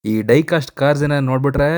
ಈ dye cost cars ಏನ ನೋಡ್ಬಿಟ್ರೆ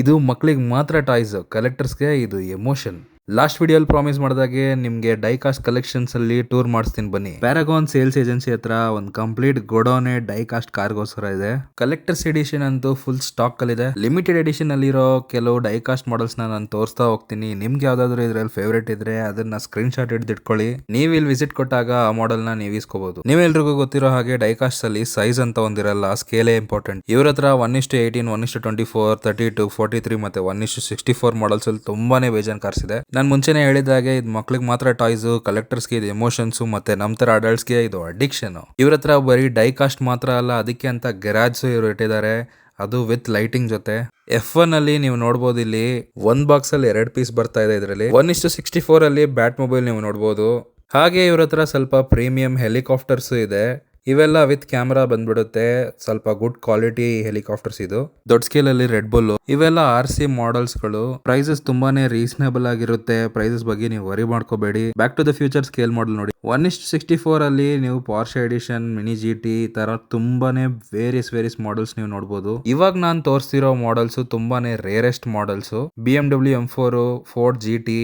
ಇದು ಮಕ್ಳಿಗೆ ಮಾತ್ರ ಟಾಯ್ಸ್, ಕಲೆಕ್ಟರ್ಸ್ಗೆ ಇದು ಎಮೋಷನ್. ಲಾಸ್ಟ್ ವಿಡಿಯೋಲಿ ಪ್ರಾಮಿಸ್ ಮಾಡಿದಾಗೆ ನಿಮ್ಗೆ ಡೈ ಕಾಸ್ಟ್ ಕಲೆಕ್ಷನ್ಸ್ ಅಲ್ಲಿ ಟೂರ್ ಮಾಡಿಸ್ತೀನಿ ಬನ್ನಿ. ಪ್ಯಾರಾಗಾನ್ ಸೇಲ್ಸ್ ಏಜೆನ್ಸಿ ಹತ್ರ ಒಂದು ಕಂಪ್ಲೀಟ್ ಗೋಡೌನ್ ಡೈ ಕಾಸ್ಟ್ ಕಾರ್ಗೋಸ್ಕರ ಇದೆ. ಕಲೆಕ್ಟರ್ಸ್ ಎಡಿಷನ್ ಅಂತೂ ಫುಲ್ ಸ್ಟಾಕ್ ಅಲ್ಲಿ ಇದೆ. ಲಿಮಿಟೆಡ್ ಎಡಿಷನ್ ಅಲ್ಲಿರೋ ಕೆಲವು ಡೈ ಕಾಸ್ಟ್ ಮಾಡೆಲ್ಸ್ ನಾನು ತೋರಿಸ್ತಾ ಹೋಗ್ತೀನಿ. ನಿಮ್ಗೆ ಯಾವ್ದಾದ್ರು ಇದ್ರಲ್ಲಿ ಫೇವರೇಟ್ ಇದ್ರೆ ಅದನ್ನ ಸ್ಕ್ರೀನ್ ಶಾಟ್ ಹಿಡಿದಿಟ್ಕೊಳ್ಳಿ. ನೀವು ಇಲ್ಲಿ ವಿಸಿಟ್ ಕೊಟ್ಟಾಗ ಆ ಮಾಡೆಲ್ ನ ನೀವು ಇಸ್ಕೋಬಹುದು. ನೀವೆಲ್ರಿಗೂ ಗೊತ್ತಿರೋ ಹಾಗೆ ಡೈ ಕಾಸ್ಟ್ ಅಲ್ಲಿ ಸೈಜ್ ಅಂತ ಒಂದಿರಲ್ಲ, ಸ್ಕೇಲೇ ಇಂಪಾರ್ಟೆಂಟ್. ಇವ್ರ ಹತ್ರ 1:18, 1:24, 32, 43 ಮತ್ತೆ 1:64 ಮಾಡೆಲ್ಸ್ ಅಲ್ಲಿ ತುಂಬಾನೇ ಬೇಜಾನ್ ಕಾರ್ಸ್ ಇದೆ. ನಾನು ಮುಂಚೆನೆ ಹೇಳಿದಾಗೆ ಇದು ಮಕ್ಳಿಗೆ ಮಾತ್ರ ಟಾಯ್ಸ್, ಕಲೆಕ್ಟರ್ಸ್ಗೆ ಇದು ಎಮೋಷನ್ಸ್, ಮತ್ತೆ ನಮ್ ತರ ಅಡಲ್ಟ್ಸ್ಗೆ ಇದು ಅಡಿಕ್ಷನ್. ಇವ್ರ ಹತ್ರ ಬರೀ ಡೈ ಕಾಸ್ಟ್ ಮಾತ್ರ ಅಲ್ಲ, ಅದಕ್ಕೆ ಅಂತ ಗೆರಾಜ್ ಇವರು ಇಟ್ಟಿದ್ದಾರೆ, ಅದು ವಿತ್ ಲೈಟಿಂಗ್ ಜೊತೆ. F1 ಅಲ್ಲಿ ನೀವು ನೋಡಬಹುದು, ಇಲ್ಲಿ ಒಂದ್ ಬಾಕ್ಸ್ ಅಲ್ಲಿ 2 ಪೀಸ್ ಬರ್ತಾ ಇದೆ. ಇದರಲ್ಲಿ 1:64 ಅಲ್ಲಿ ಬ್ಯಾಟ್ ಮೊಬೈಲ್ ನೀವು ನೋಡಬಹುದು. ಹಾಗೆ ಇವ್ರ ಹತ್ರ ಸ್ವಲ್ಪ ಪ್ರೀಮಿಯಂ ಹೆಲಿಕಾಪ್ಟರ್ಸ್ ಇದೆ. ಇವೆಲ್ಲ ವಿತ್ ಕ್ಯಾಮೆರಾ ಬಂದ್ಬಿಡುತ್ತೆ, ಸ್ವಲ್ಪ ಗುಡ್ ಕ್ವಾಲಿಟಿ ಹೆಲಿಕಾಪ್ಟರ್ಸ್. ಇದು ದೊಡ್ಡ ಸ್ಕೇಲ್ ಅಲ್ಲಿ ರೆಡ್ ಬುಲ್, ಇವೆಲ್ಲ RC ಮಾಡೆಲ್ಸ್ ಗಳು. ಪ್ರೈಸಸ್ ತುಂಬಾನೇ ರೀಸನೇಬಲ್ ಆಗಿರುತ್ತೆ. ಪ್ರೈಸಸ್ ಬಗ್ಗೆ ನೀವು ವರಿ ಮಾಡ್ಕೋಬೇಡಿ. Back to the Future scale model ನೋಡಿ, 1:64 ಅಲ್ಲಿ ನೀವು ಪಾರ್ಷೆ ಎಡಿಷನ್, ಮಿನಿ GT ತರ ತುಂಬಾನೇ ವೇರಿಯಸ್ ಮಾಡೆಲ್ಸ್ ನೀವು ನೋಡಬಹುದು. ಇವಾಗ ನಾನು ತೋರಿಸ್ತಿರೋ ಮಾಡೆಲ್ಸ್ ತುಂಬಾನೇ rarest models. BMW M4, Ford GT,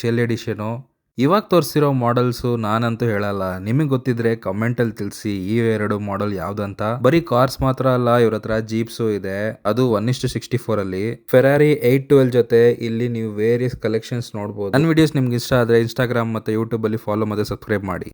shell edition. ಇವಾಗ ತೋರಿಸಿರೋ ಮಾಡೆಲ್ಸ್ ನಾನಂತೂ ಹೇಳಲ್ಲ, ನಿಮಗೆ ಗೊತ್ತಿದ್ರೆ ಕಮೆಂಟ್ ಅಲ್ಲಿ ತಿಳಿಸಿ ಈ 2 ಮಾಡೆಲ್ ಯಾವ್ದಂತ. ಬರೀ ಕಾರ್ಸ್ ಮಾತ್ರ ಅಲ್ಲ, ಇವ್ರ ಹತ್ರ ಜೀಪ್ಸು ಇದೆ, ಅದು 1:64 ಅಲ್ಲಿ. ಫೆರಾರಿ 812 ಜೊತೆ ಇಲ್ಲಿ ನೀವು ವೇರಿಯಸ್ ಕಲೆಕ್ಷನ್ಸ್ ನೋಡಬಹುದು. ನನ್ನ ವಿಡಿಯೋಸ್ ನಿಮ್ಗೆ ಇಷ್ಟ ಆದ್ರೆ ಇನ್ಸ್ಟಾಗ್ರಾಮ್ ಮತ್ತೆ ಯೂಟ್ಯೂಬ್ ಅಲ್ಲಿ ಫಾಲೋ ಮತ್ತೆ ಸಬ್ಸ್ಕ್ರೈಬ್ ಮಾಡಿ.